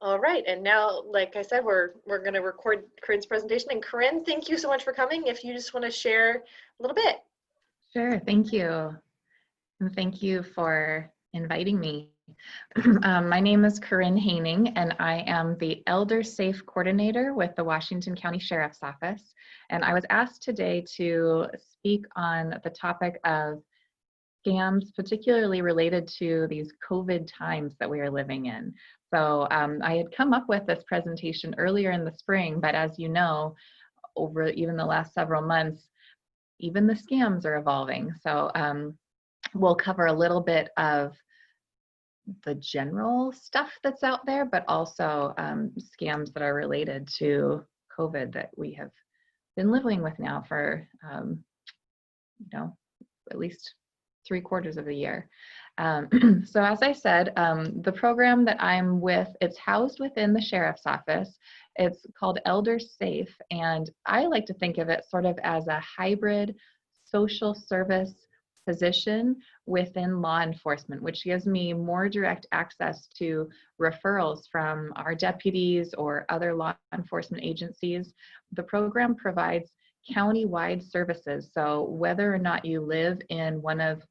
All right, and now, like I said, we're going to record Corinne's presentation. And Corinne, thank you so much for coming. If you just want to share a little bit. Sure, thank you. And thank you for inviting me. My name is Corrine Haning, and I am the Elder Safe Coordinator with the Washington County Sheriff's Office. And I was asked today to speak on the topic of scams, particularly related to these COVID times that we are living in. So I had come up with this presentation earlier in the spring, but as you know, over even the last several months, even the scams are evolving. So we'll cover a little bit of the general stuff that's out there, but also scams that are related to COVID that we have been living with now for, at least 3/4 of the year. So as I said, the program that I'm with, it's housed within the Sheriff's Office. It's called Elder Safe, and I like to think of it sort of as a hybrid social service position within law enforcement, which gives me more direct access to referrals from our deputies or other law enforcement agencies. The program provides county-wide services. So whether or not you live in one of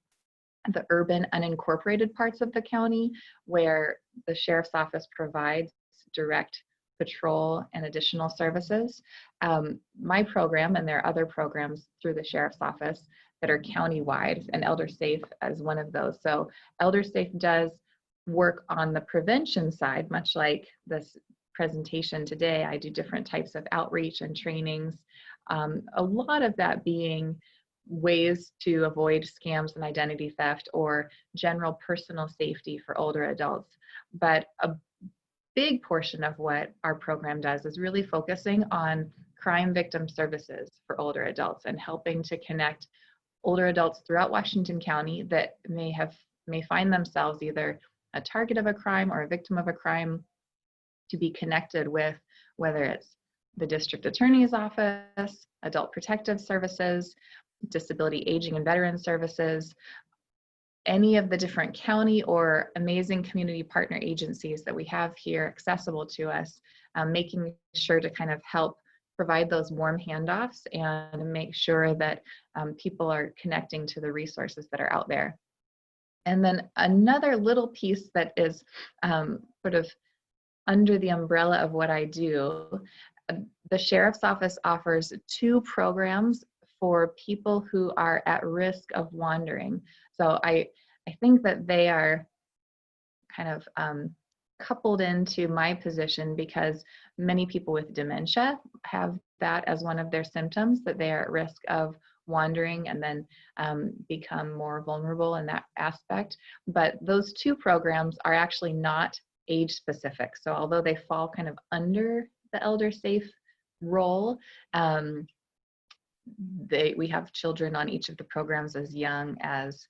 the urban unincorporated parts of the county where the Sheriff's Office provides direct patrol and additional services, my program, and there are other programs through the Sheriff's Office that are county-wide, and Elder Safe is one of those. So Elder Safe does work on the prevention side, much like this presentation today. I do different types of outreach and trainings, a lot of that being ways to avoid scams and identity theft or general personal safety for older adults. But a big portion of what our program does is really focusing on crime victim services for older adults and helping to connect older adults throughout Washington County that may find themselves either a target of a crime or a victim of a crime to be connected with, whether it's the district attorney's office, adult protective services, disability aging and veteran services, any of the different county or amazing community partner agencies that we have here accessible to us, making sure to kind of help provide those warm handoffs and make sure that people are connecting to the resources that are out there. And then another little piece that is sort of under the umbrella of what I do, the Sheriff's Office offers 2 programs for people who are at risk of wandering. So I think that they are kind of coupled into my position because many people with dementia have that as one of their symptoms, that they are at risk of wandering and then become more vulnerable in that aspect. But those 2 programs are actually not age specific. So although they fall kind of under the Elder Safe role, we have children on each of the programs as young as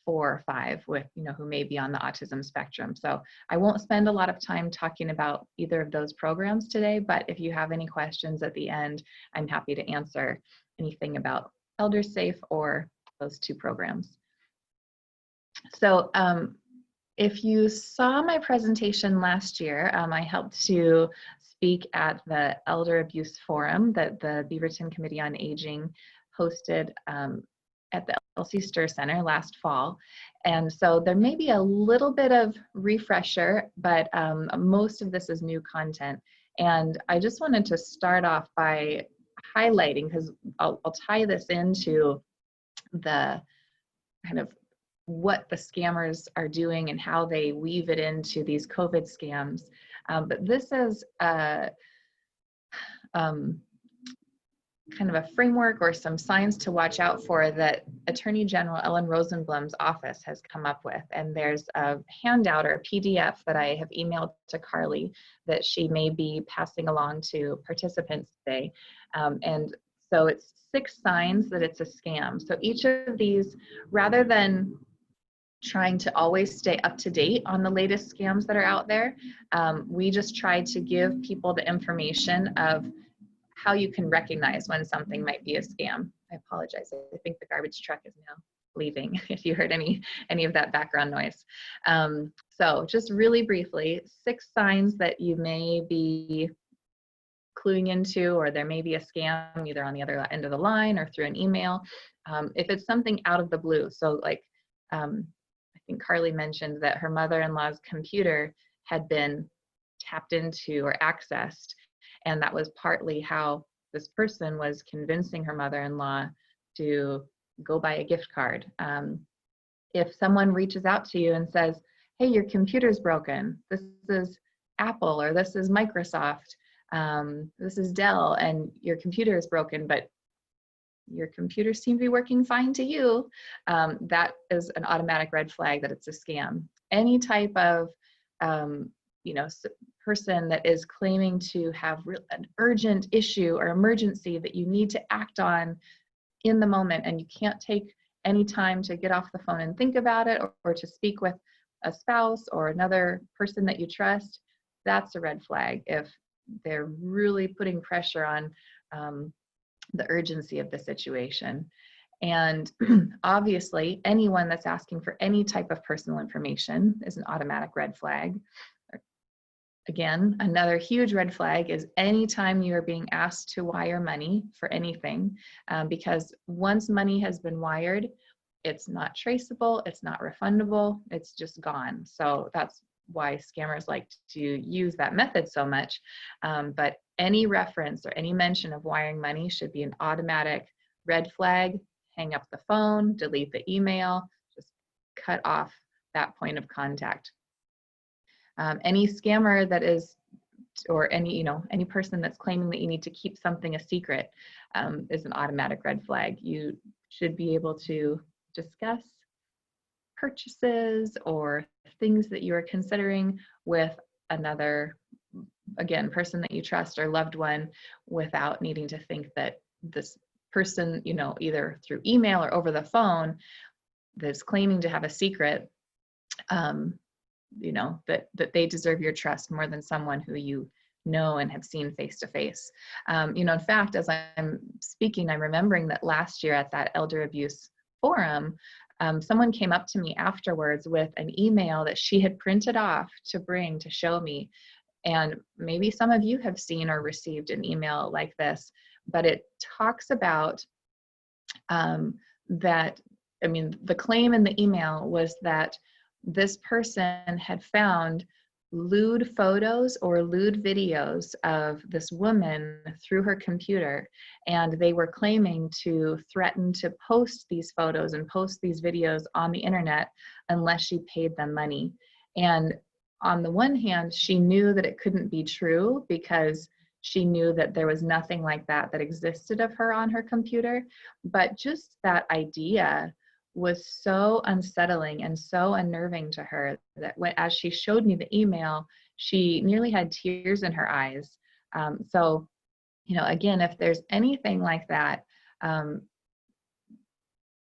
4 or 5 with, who may be on the autism spectrum. So I won't spend a lot of time talking about either of those programs today, but if you have any questions at the end, I'm happy to answer anything about Elder Safe or those 2 programs. So if you saw my presentation last year, I helped to speak at the Elder Abuse Forum that the Beaverton Committee on Aging hosted at the LC Stir Center last fall. And so there may be a little bit of refresher, but most of this is new content. And I just wanted to start off by highlighting, because I'll tie this into the kind of what the scammers are doing and how they weave it into these COVID scams. But this is kind of a framework or some signs to watch out for that Attorney General Ellen Rosenblum's office has come up with. And there's a handout or a PDF that I have emailed to Carly that she may be passing along to participants today. And so it's 6 signs that it's a scam. So each of these, rather than trying to always stay up to date on the latest scams that are out there, we just try to give people the information of how you can recognize when something might be a scam. I apologize. I think the garbage truck is now leaving if you heard any of that background noise. So just really briefly, 6 signs that you may be cluing into, or there may be a scam either on the other end of the line or through an email. If it's something out of the blue, so like I think Carly mentioned that her mother-in-law's computer had been tapped into or accessed, and that was partly how this person was convincing her mother-in-law to go buy a gift card. If someone reaches out to you and says, hey, your computer's broken, this is Apple or this is Microsoft, this is Dell, and your computer is broken, but your computer seems to be working fine to you, that is an automatic red flag that it's a scam. Any type of person that is claiming to have an urgent issue or emergency that you need to act on in the moment, and you can't take any time to get off the phone and think about it, or to speak with a spouse or another person that you trust, that's a red flag. If they're really putting pressure on the urgency of the situation. And obviously, anyone that's asking for any type of personal information is an automatic red flag. Again, another huge red flag is anytime you are being asked to wire money for anything, because once money has been wired, it's not traceable, it's not refundable, it's just gone. So that's why scammers like to use that method so much. But any reference or any mention of wiring money should be an automatic red flag. Hang up the phone, delete the email, just cut off that point of contact. Any scammer that is, or any person that's claiming that you need to keep something a secret is an automatic red flag. You should be able to discuss purchases or things that you are considering with another, again, person that you trust or loved one, without needing to think that this person, either through email or over the phone, that's claiming to have a secret, that they deserve your trust more than someone who you know and have seen face to face. In fact, as I'm speaking, I'm remembering that last year at that elder abuse forum, someone came up to me afterwards with an email that she had printed off to bring to show me. And maybe some of you have seen or received an email like this, but it talks about the claim in the email was that this person had found lewd photos or lewd videos of this woman through her computer, and they were claiming to threaten to post these photos and post these videos on the internet unless she paid them money. And on the one hand, she knew that it couldn't be true because she knew that there was nothing like that existed of her on her computer, but just that idea was so unsettling and so unnerving to her that as she showed me the email, she nearly had tears in her eyes. So, again, if there's anything like that,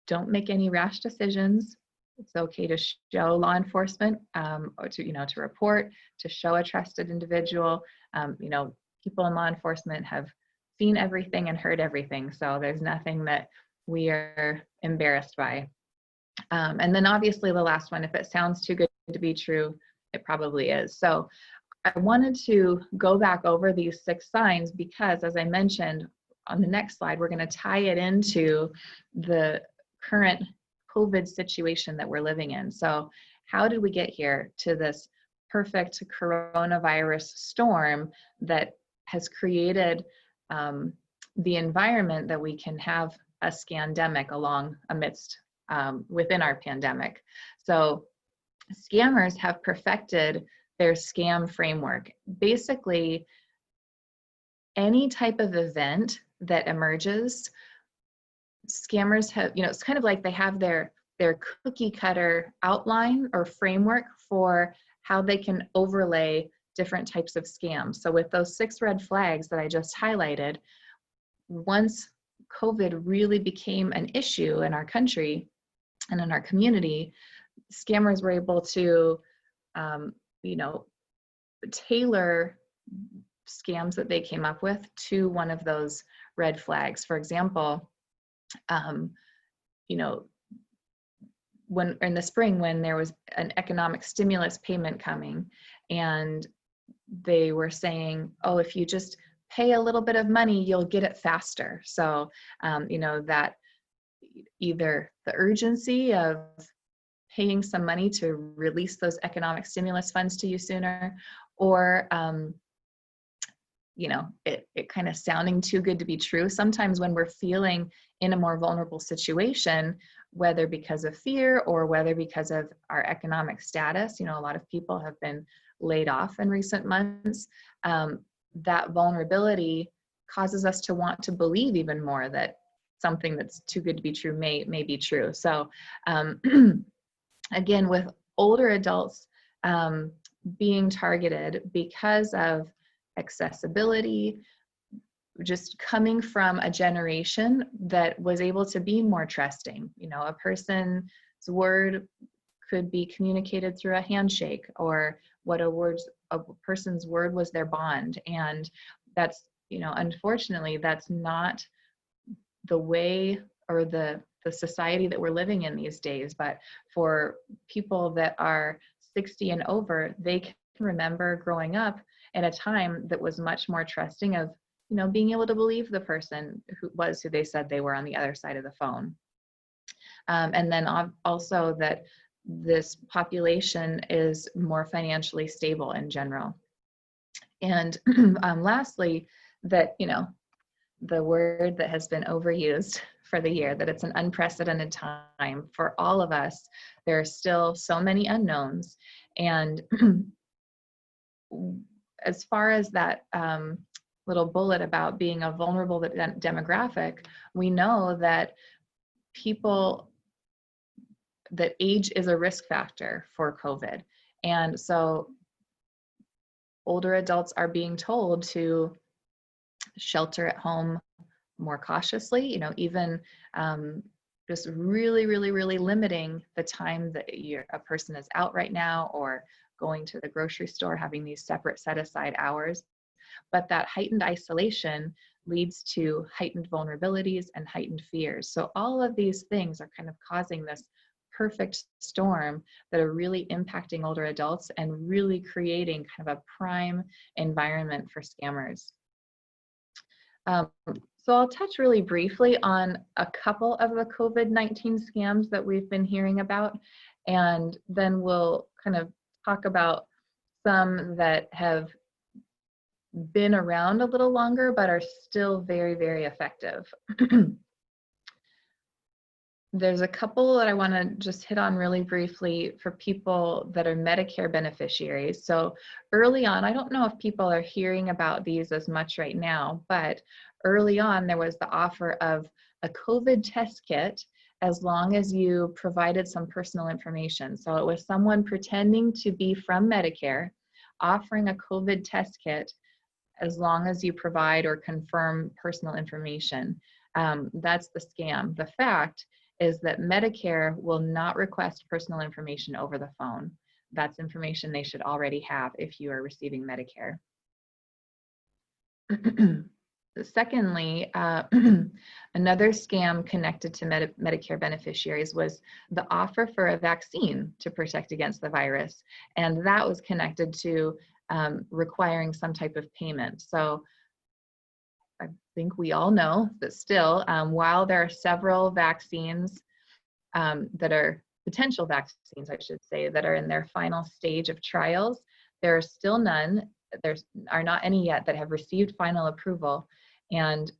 don't make any rash decisions. It's okay to show law enforcement or to report, to show a trusted individual. People in law enforcement have seen everything and heard everything, so there's nothing that we are embarrassed by. And then obviously the last one, if it sounds too good to be true, it probably is. So I wanted to go back over these 6 signs because, as I mentioned on the next slide, we're going to tie it into the current COVID situation that we're living in. So how did we get here to this perfect coronavirus storm that has created the environment that we can have a scamdemic within our pandemic? So scammers have perfected their scam framework. Basically, any type of event that emerges, scammers have, it's kind of like they have their cookie cutter outline or framework for how they can overlay different types of scams. So with those 6 red flags that I just highlighted, once COVID really became an issue in our country and in our community, scammers were able to, tailor scams that they came up with to one of those red flags. For example, when in the spring, when there was an economic stimulus payment coming, and they were saying, oh, if you just pay a little bit of money, you'll get it faster. So, you know, that either the urgency of paying some money to release those economic stimulus funds to you sooner, or you know, it kind of sounding too good to be true. Sometimes when we're feeling in a more vulnerable situation, whether because of fear or whether because of our economic status, you know, a lot of people have been laid off in recent months, that vulnerability causes us to want to believe even more that something that's too good to be true may be true. So again, with older adults being targeted because of accessibility, just coming from a generation that was able to be more trusting. You know, a person's word could be communicated through a handshake, or what a person's word was their bond. And that's, you know, unfortunately, that's not the way or the society that we're living in these days. But for people that are 60 and over, they can remember growing up in a time that was much more trusting of, you know, being able to believe the person who they said they were on the other side of the phone. And then also that this population is more financially stable in general. And lastly, that, you know, the word that has been overused for the year, that it's an unprecedented time for all of us. There are still so many unknowns. And as far as that little bullet about being a vulnerable demographic, we know that that age is a risk factor for COVID. And so older adults are being told to shelter at home more cautiously, you know, even just really limiting the time that a person is out right now, or going to the grocery store, having these separate set aside hours. But that heightened isolation leads to heightened vulnerabilities and heightened fears. So all of these things are kind of causing this perfect storm that are really impacting older adults and really creating kind of a prime environment for scammers. So I'll touch really briefly on a couple of the COVID-19 scams that we've been hearing about, and then we'll kind of talk about some that have been around a little longer but are still very effective. There's a couple that I want to just hit on really briefly for people that are Medicare beneficiaries. So early on, I don't know if people are hearing about these as much right now, but early on there was the offer of a COVID test kit as long as you provided some personal information. So it was someone pretending to be from Medicare offering a COVID test kit as long as you provide or confirm personal information. That's the scam. The fact is that Medicare will not request personal information over the phone. That's information they should already have if you are receiving Medicare. Secondly, another scam connected to Medicare beneficiaries was the offer for a vaccine to protect against the virus. And that was connected to requiring some type of payment. So I think we all know that still, while there are several vaccines that are potential vaccines, I should say, that are in their final stage of trials, there are still none. There are not any yet that have received final approval. And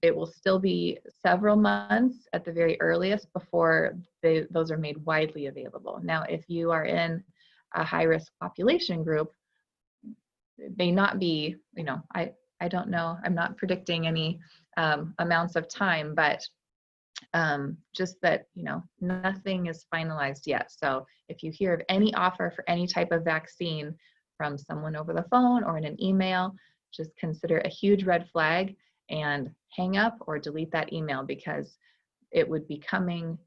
it will still be several months at the very earliest before those are made widely available. Now, if you are in a high-risk population group, it may not be, you know, I don't know, I'm not predicting any amounts of time, but just that, you know, nothing is finalized yet. So if you hear of any offer for any type of vaccine from someone over the phone or in an email, just consider a huge red flag and hang up or delete that email, because it would be coming,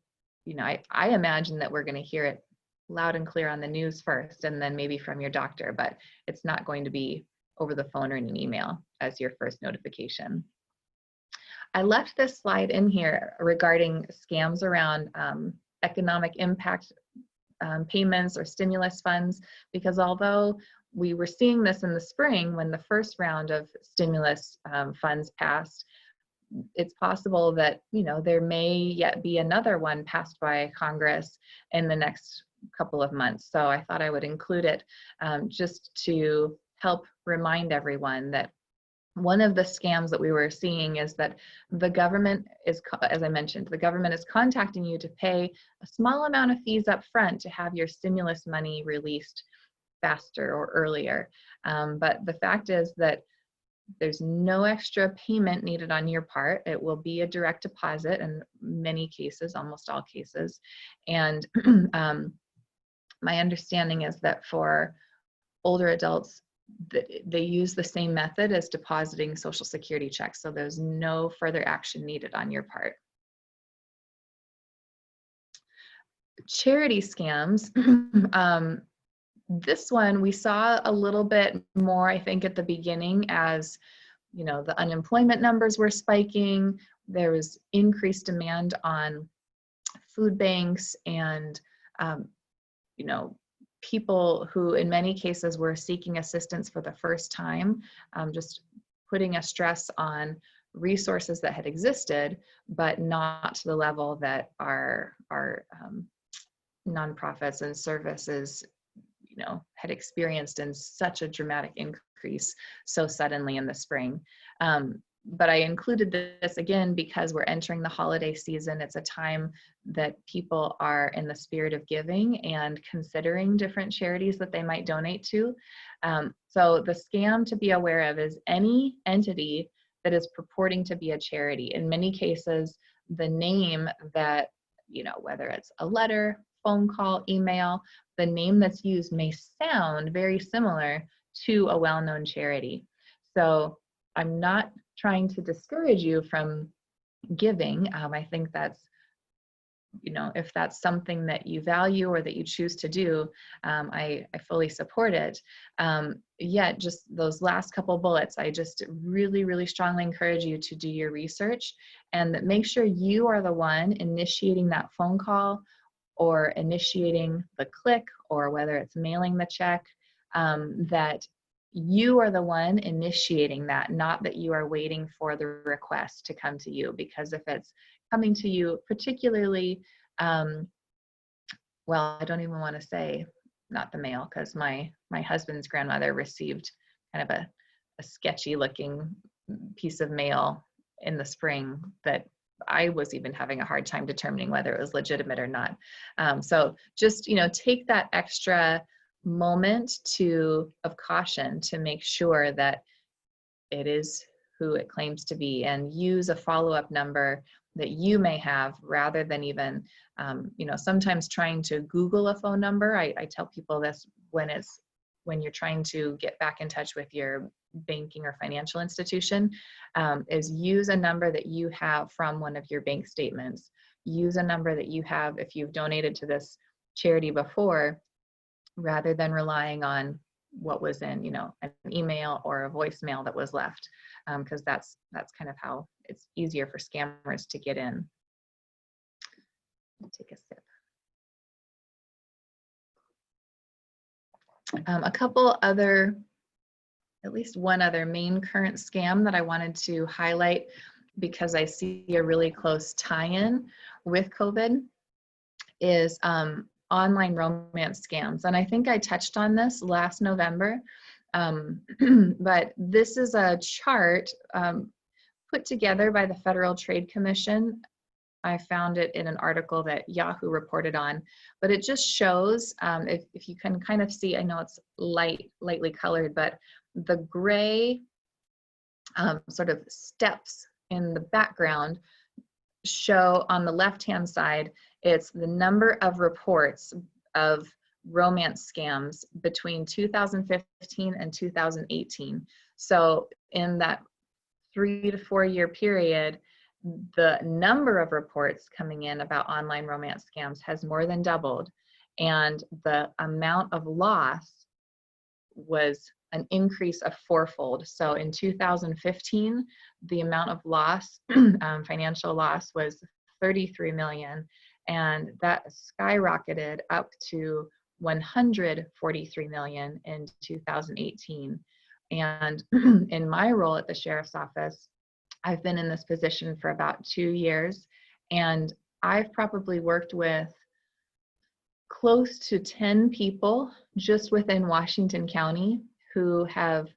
you know, I imagine that we're going to hear it loud and clear on the news first, and then maybe from your doctor, but it's not going to be over the phone or in an email as your first notification. I left this slide in here regarding scams around economic impact payments or stimulus funds, because although we were seeing this in the spring when the first round of stimulus funds passed, it's possible that, you know, there may yet be another one passed by Congress in the next couple of months. So I thought I would include it just to help remind everyone that one of the scams that we were seeing is that the government is, as I mentioned, the government is contacting you to pay a small amount of fees up front to have your stimulus money released faster or earlier. But the fact is that there's no extra payment needed on your part. It will be a direct deposit in many cases, almost all cases. And my understanding is that for older adults, they use the same method as depositing Social Security checks. So there's no further action needed on your part. Charity scams. This one we saw a little bit more, I think, at the beginning as, you know, the unemployment numbers were spiking. There was increased demand on food banks and, you know, people who in many cases were seeking assistance for the first time, just putting a stress on resources that had existed, but not to the level that our nonprofits and services, you know, had experienced in such a dramatic increase so suddenly in the spring. But I included this again because we're entering the holiday season. It's a time that people are in the spirit of giving and considering different charities that they might donate to. So the scam to be aware of is any entity that is purporting to be a charity. In many cases, the name that, you know, whether it's a letter, phone call, email, the name that's used may sound very similar to a well-known charity. So I'm not trying to discourage you from giving. I think that's, you know, if that's something that you value or that you choose to do, I fully support it. Yet just those last couple bullets, I just really, really strongly encourage you to do your research and that make sure you are the one initiating that phone call or initiating the click, or whether it's mailing the check, that you are the one initiating that, not that you are waiting for the request to come to you. Because if it's coming to you, particularly, well, I don't even want to say not the mail, because my husband's grandmother received kind of a sketchy looking piece of mail in the spring that I was even having a hard time determining whether it was legitimate or not. So just, you know, take that extra moment of caution to make sure that it is who it claims to be, and use a follow-up number that you may have rather than even, you know, sometimes trying to Google a phone number. I tell people this when you're trying to get back in touch with your banking or financial institution, is use a number that you have from one of your bank statements. Use a number that you have if you've donated to this charity before, rather than relying on what was in, you know, an email or a voicemail that was left, because that's kind of how it's easier for scammers to get in. Take a sip. A couple other, at least one other main current scam that I wanted to highlight because I see a really close tie-in with COVID is online romance scams. And I think I touched on this last November, but this is a chart put together by the Federal Trade Commission. I found it in an article that Yahoo reported on, but it just shows, if you can kind of see, I know it's lightly colored, but the gray sort of steps in the background show on the left-hand side, it's the number of reports of romance scams between 2015 and 2018. So in that 3 to 4 year period, the number of reports coming in about online romance scams has more than doubled, and the amount of loss was an increase of 4-fold. So in 2015, the amount of loss, financial loss, was 33 million, and that skyrocketed up to 143 million in 2018. And in my role at the Sheriff's Office, I've been in this position for about 2 years, and I've probably worked with close to 10 people just within Washington County who have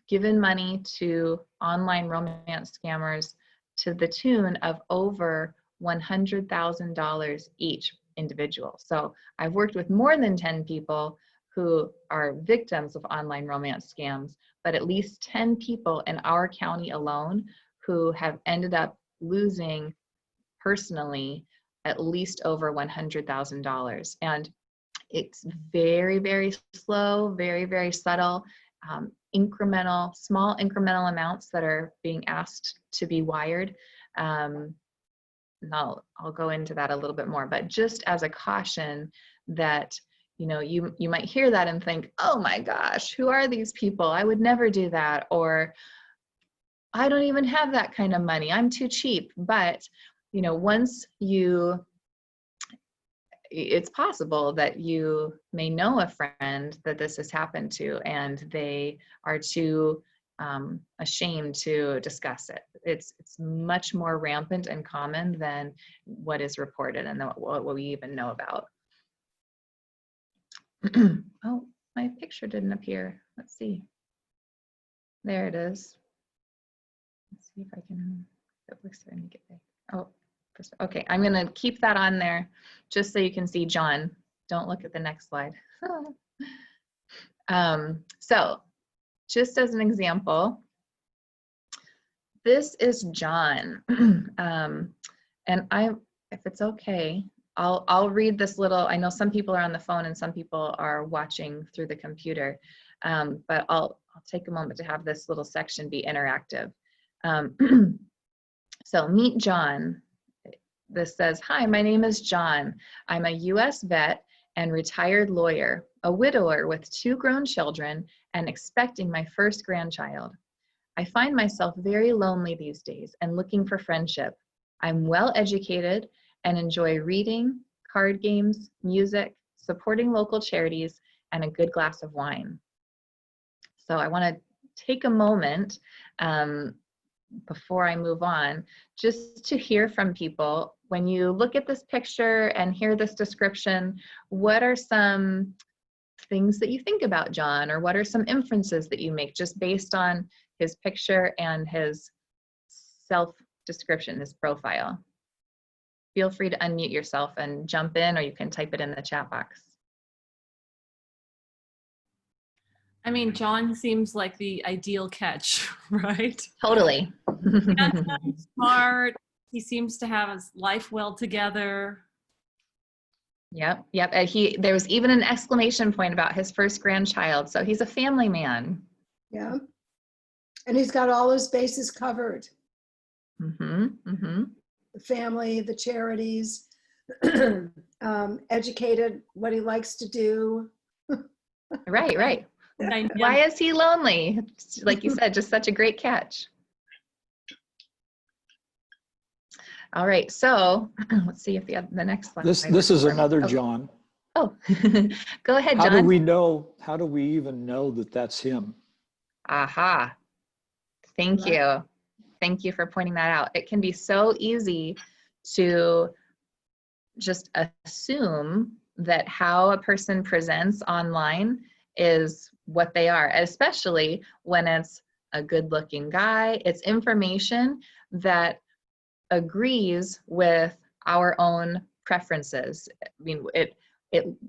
given money to online romance scammers to the tune of over $100,000 each individual. So I've worked with more than 10 people who are victims of online romance scams, but at least 10 people in our county alone who have ended up losing personally at least over $100,000. And it's very, very slow, very, very subtle, incremental, small incremental amounts that are being asked to be wired. And I'll go into that a little bit more, but just as a caution that, you know, you might hear that and think, oh my gosh, who are these people? I would never do that. Or I don't even have that kind of money. I'm too cheap. But, you know, once it's possible that you may know a friend that this has happened to, and they are too ashamed to discuss it. It's much more rampant and common than what is reported and what we even know about. Oh, my picture didn't appear. Let's see. There it is. Let's see if I can, it looks like I need to get back. Oh, okay, I'm gonna keep that on there just so you can see John. Don't look at the next slide. So just as an example, this is John. And if it's okay, I'll read this little, I know some people are on the phone and some people are watching through the computer, but I'll take a moment to have this little section be interactive. So meet John. This says, hi, my name is John. I'm a US vet and retired lawyer, a widower with 2 grown children and expecting my first grandchild. I find myself very lonely these days and looking for friendship. I'm well educated and enjoy reading, card games, music, supporting local charities, and a good glass of wine. So I want to take a moment before I move on, just to hear from people. When you look at this picture and hear this description, what are some things that you think about John, or what are some inferences that you make just based on his picture and his self-description, his profile? Feel free to unmute yourself and jump in, or you can type it in the chat box. I mean, John seems like the ideal catch, right? Totally. Handsome, smart. He seems to have his life well together. Yep. There was even an exclamation point about his first grandchild. So he's a family man. Yeah. And he's got all his bases covered. The family, the charities, educated, what he likes to do. Right. Why is he lonely? Like you said, just such a great catch. All right, so let's see if the next slide. This is another John. Oh, go ahead, John. How do we even know that that's him? Aha. Thank you. Thank you for pointing that out. It can be so easy to just assume that how a person presents online is what they are, especially when it's a good-looking guy. It's information that agrees with our own preferences. I mean, it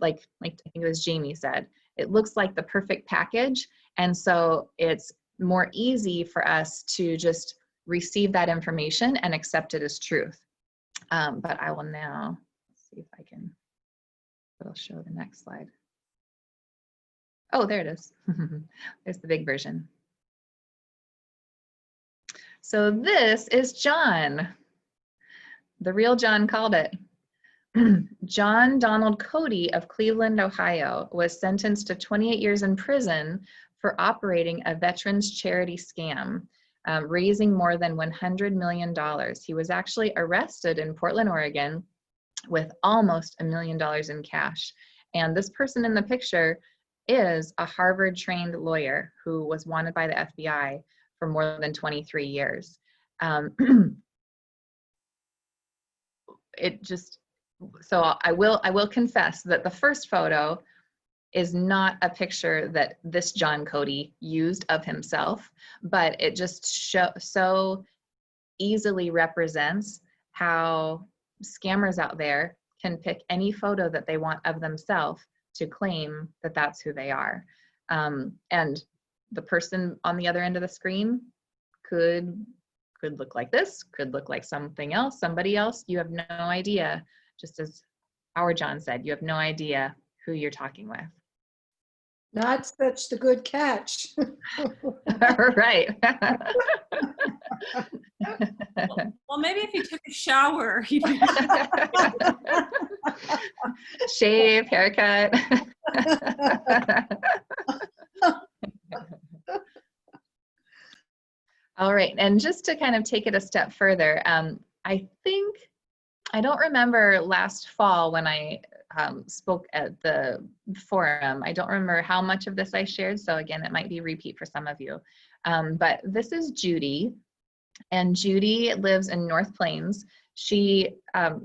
like I think it was Jamie said, it looks like the perfect package, and so it's more easy for us to just receive that information and accept it as truth. But I will now see if I can. It'll show the next slide. Oh, there it is. There's the big version. So this is John. The real John called it. John Donald Cody of Cleveland, Ohio, was sentenced to 28 years in prison for operating a veterans charity scam. raising more than $100 million. He was actually arrested in Portland, Oregon, with almost $1 million in cash. And this person in the picture is a Harvard-trained lawyer who was wanted by the FBI for more than 23 years. So I will confess that the first photo is not a picture that this John Cody used of himself, but it just so easily represents how scammers out there can pick any photo that they want of themselves to claim that that's who they are. And the person on the other end of the screen could look like this, could look like something else, somebody else. You have no idea. Just as our John said, you have no idea who you're talking with. Not such the good catch. Right. Well, maybe if you took a shower, you'd be Shave, haircut. All right, and just to kind of take it a step further, I don't remember last fall when I spoke at the forum. I don't remember how much of this I shared, so again, it might be repeat for some of you. But this is Judy, and Judy lives in North Plains. She,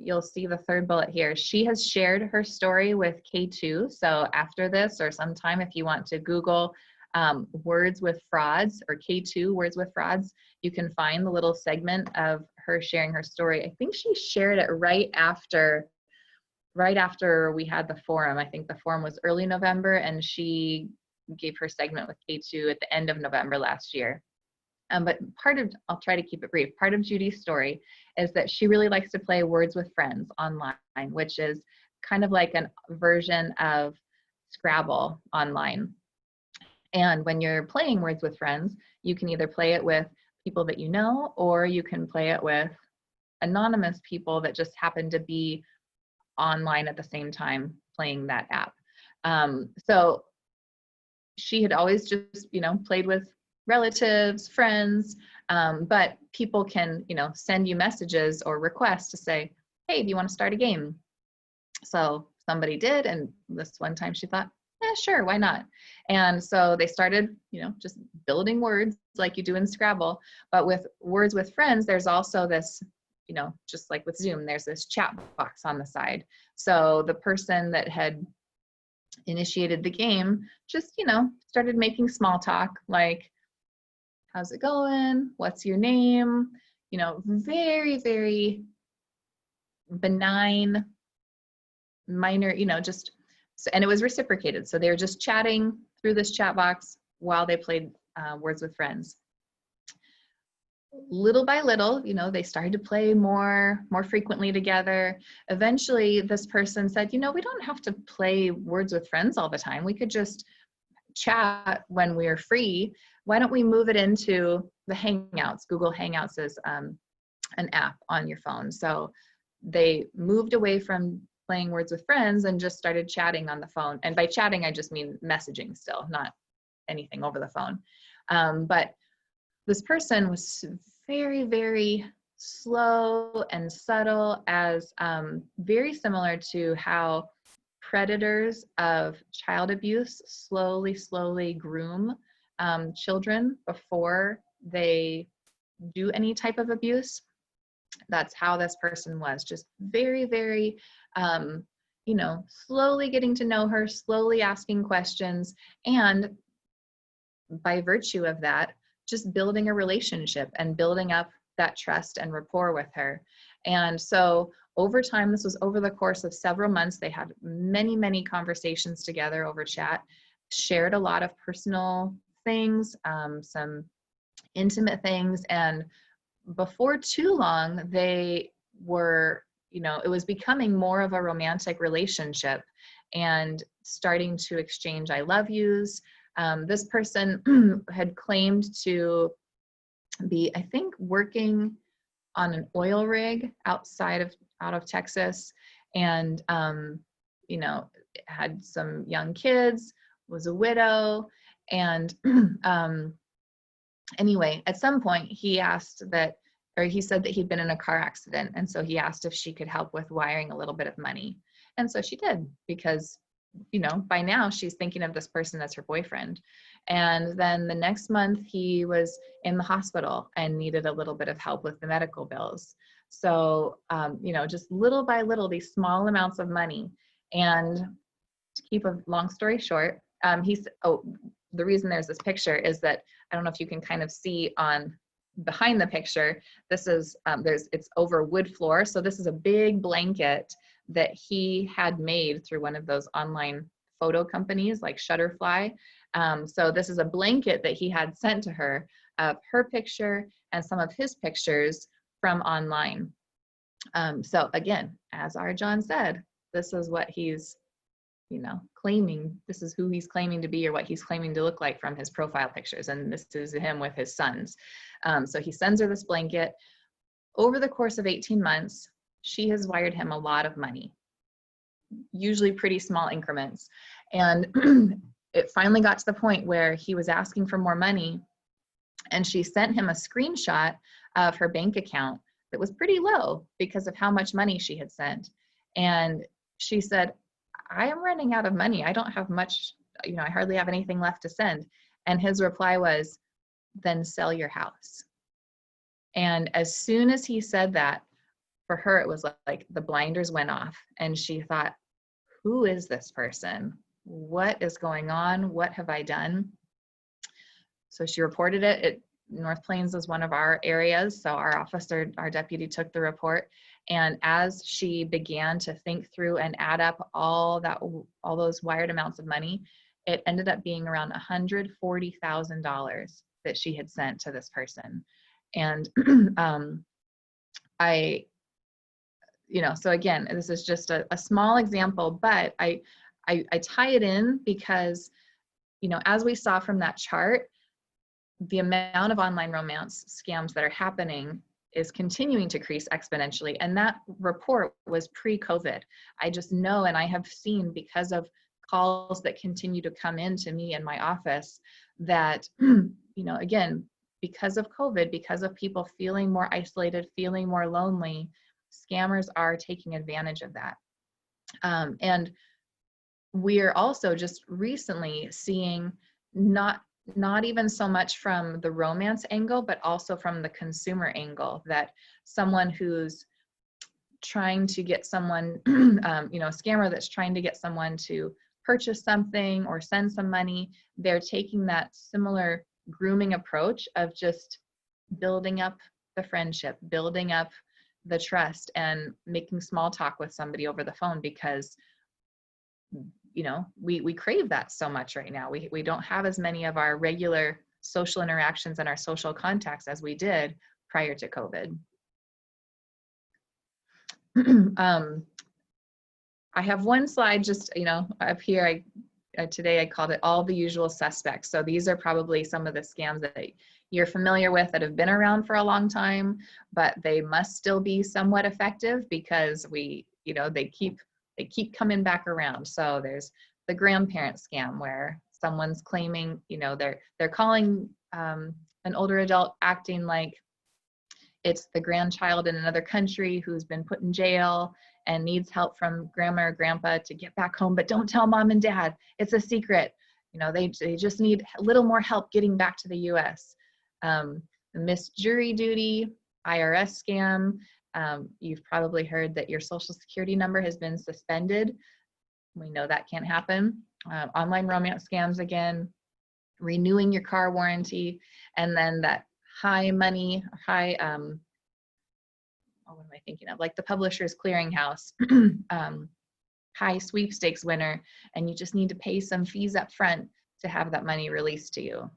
you'll see the third bullet here, she has shared her story with K2, so after this or sometime if you want to Google words with frauds or K2 words with frauds, you can find the little segment of her sharing her story. I think she shared it right after we had the forum. I think the forum was early November, and she gave her segment with K2 at the end of November last year. But I'll try to keep it brief. Part of Judy's story is that she really likes to play Words with Friends online, which is kind of like a version of Scrabble online. And when you're playing Words with Friends, you can either play it with people that you know, or you can play it with anonymous people that just happen to be online at the same time playing that app. So she had always just, played with relatives, friends, but people can, send you messages or requests to say, hey, do you want to start a game? So somebody did, and this one time she thought, yeah, sure, why not? And so they started, just building words like you do in Scrabble, but with Words with Friends, there's also this, just like with Zoom, there's this chat box on the side. So the person that had initiated the game just, started making small talk like, how's it going? What's your name? Very, very benign, minor, and it was reciprocated. So they were just chatting through this chat box while they played Words with Friends. Little by little, they started to play more frequently together. Eventually, this person said, we don't have to play Words with Friends all the time. We could just chat when we're free. Why don't we move it into the Hangouts? Google Hangouts is an app on your phone. So they moved away from playing Words with Friends and just started chatting on the phone. And by chatting, I just mean messaging still, not anything over the phone. But this person was very, very slow and subtle, as very similar to how predators of child abuse slowly groom children before they do any type of abuse. That's how this person was, just very, very, slowly getting to know her, slowly asking questions, and by virtue of that, just building a relationship and building up that trust and rapport with her. And so over time, this was over the course of several months, they had many, many conversations together over chat, shared a lot of personal things, some intimate things, and before too long, they were, it was becoming more of a romantic relationship and starting to exchange I love yous. This person had claimed to be, I think, working on an oil rig out of Texas, and had some young kids, was a widow, and Anyway, at some point he asked that, or he said that he'd been in a car accident. And so he asked if she could help with wiring a little bit of money. And so she did, because, you know, by now she's thinking of this person as her boyfriend. And then the next month he was in the hospital and needed a little bit of help with the medical bills. So, you know, just little by little, these small amounts of money. And to keep a long story short, the reason there's this picture is that, I don't know if you can kind of see on behind the picture, this is, it's over wood floor. So this is a big blanket that he had made through one of those online photo companies like Shutterfly. So this is a blanket that he had sent to her of her picture and some of his pictures from online. So again, as our John said, this is what he's, you know, claiming, this is who he's claiming to be, or what he's claiming to look like from his profile pictures. And this is him with his sons. So he sends her this blanket. Over the course of 18 months, she has wired him a lot of money, usually pretty small increments. And it finally got to the point where he was asking for more money. And she sent him a screenshot of her bank account that was pretty low because of how much money she had sent. And she said, I am running out of money. I don't have much, you know, I hardly have anything left to send. And his reply was, then sell your house. And as soon as he said that, for her, it was like the blinders went off and she thought, who is this person? What is going on? What have I done? So she reported it. North Plains is one of our areas. So our officer, our deputy, took the report. And as she began to think through and add up all those wired amounts of money, it ended up being around $140,000 that she had sent to this person. And you know, so again, this is just a small example, but I tie it in because, you know, as we saw from that chart, the amount of online romance scams that are happening is continuing to increase exponentially. And that report was pre-COVID. I just know, and I have seen because of calls that continue to come in to me in my office that, you know, again, because of COVID, because of people feeling more isolated, feeling more lonely, scammers are taking advantage of that. And we are also just recently seeing not even so much from the romance angle, but also from the consumer angle, that someone who's trying to get someone, you know, a scammer that's trying to get someone to purchase something or send some money, they're taking that similar grooming approach of just building up the friendship, building up the trust, and making small talk with somebody over the phone because, you know, we crave that so much right now. We don't have as many of our regular social interactions and our social contacts as we did prior to COVID. I have one slide just, you know, up here, today I called it all the usual suspects. So these are probably some of the scams that you're familiar with that have been around for a long time, but they must still be somewhat effective because we, you know, they keep coming back around. So there's the grandparent scam where someone's claiming, you know, they're calling an older adult acting like it's the grandchild in another country who's been put in jail and needs help from grandma or grandpa to get back home, but don't tell mom and dad, it's a secret. You know, they just need a little more help getting back to the US. Missed jury duty, IRS scam. You've probably heard that your social security number has been suspended. We know that can't happen. Online romance scams again, renewing your car warranty, and then that high money, what am I thinking of? Like the Publishers Clearinghouse, high sweepstakes winner, and you just need to pay some fees up front to have that money released to you.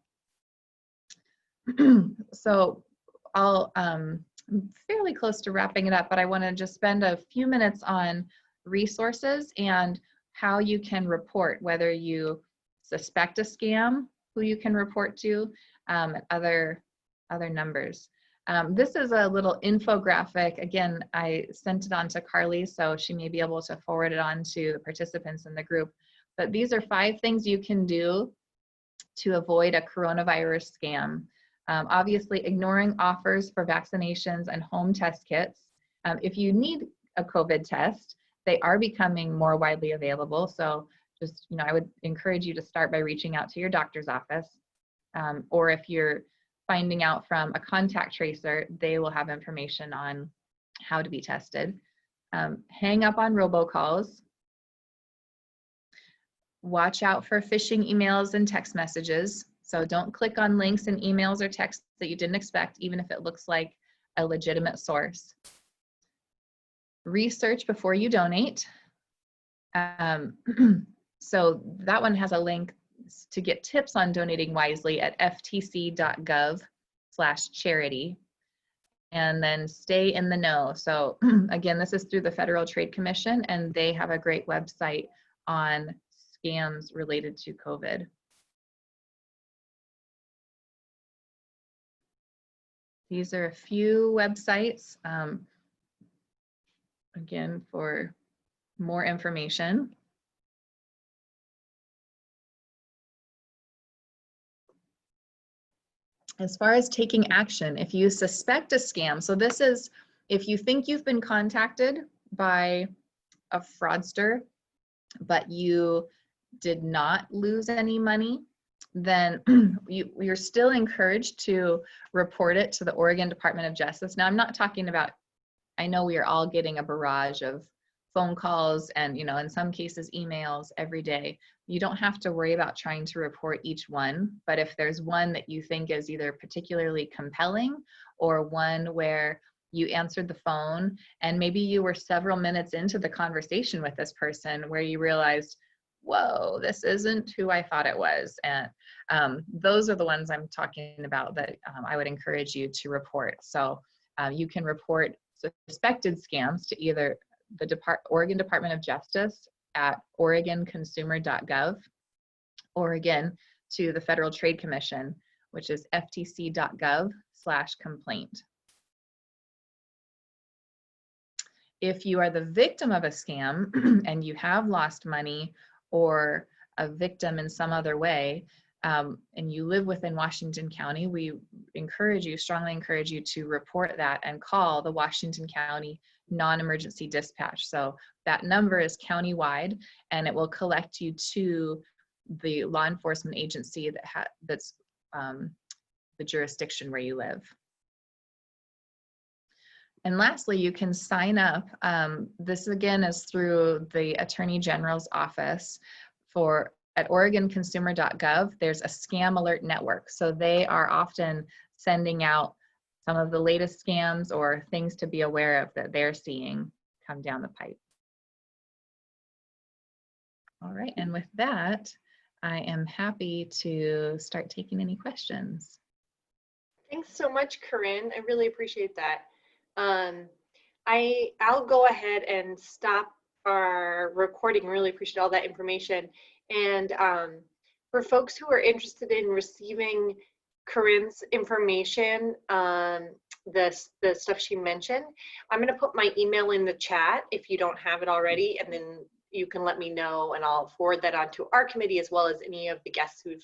So I'm fairly close to wrapping it up, but I want to just spend a few minutes on resources and how you can report, whether you suspect a scam, who you can report to, and other numbers. This is a little infographic. Again, I sent it on to Carly, so she may be able to forward it on to the participants in the group. But these are 5 things you can do to avoid a coronavirus scam. Obviously, ignoring offers for vaccinations and home test kits. If you need a COVID test, they are becoming more widely available. So just, I would encourage you to start by reaching out to your doctor's office. Or if you're finding out from a contact tracer, they will have information on how to be tested. Hang up on robocalls. Watch out for phishing emails and text messages. So don't click on links in emails or texts that you didn't expect, even if it looks like a legitimate source. Research before you donate. So that one has a link to get tips on donating wisely at ftc.gov/charity. And then stay in the know. So again, this is through the Federal Trade Commission, and they have a great website on scams related to COVID. These are a few websites, again, for more information. As far as taking action, if you suspect a scam, so this is if you think you've been contacted by a fraudster, but you did not lose any money, then you're still encouraged to report it to the Oregon Department of Justice. Now, I'm not talking about, I know we are all getting a barrage of phone calls and, in some cases, emails every day. You don't have to worry about trying to report each one, but if there's one that you think is either particularly compelling or one where you answered the phone and maybe you were several minutes into the conversation with this person where you realized, whoa, this isn't who I thought it was. And those are the ones I'm talking about that I would encourage you to report. So you can report suspected scams to either the Oregon Department of Justice at oregonconsumer.gov, or again, to the Federal Trade Commission, which is ftc.gov/complaint. If you are the victim of a scam and you have lost money or a victim in some other way, and you live within Washington County, we strongly encourage you to report that and call the Washington County non-emergency dispatch. So that number is countywide, and it will collect you to the law enforcement agency that's the jurisdiction where you live. And lastly, you can sign up. This again is through the Attorney General's office at oregonconsumer.gov. There's a scam alert network. So they are often sending out some of the latest scams or things to be aware of that they're seeing come down the pipe. All right, and with that, I am happy to start taking any questions. Thanks so much, Corrine. I really appreciate that. I'll go ahead and stop our recording. Really appreciate all that information. And for folks who are interested in receiving Corrine's information, the stuff she mentioned, I'm going to put my email in the chat if you don't have it already, and then you can let me know and I'll forward that on to our committee as well as any of the guests who've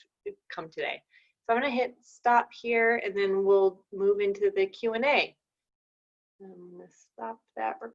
come today. So I'm going to hit stop here and then we'll move into the Q&A. I'm going to stop that recording.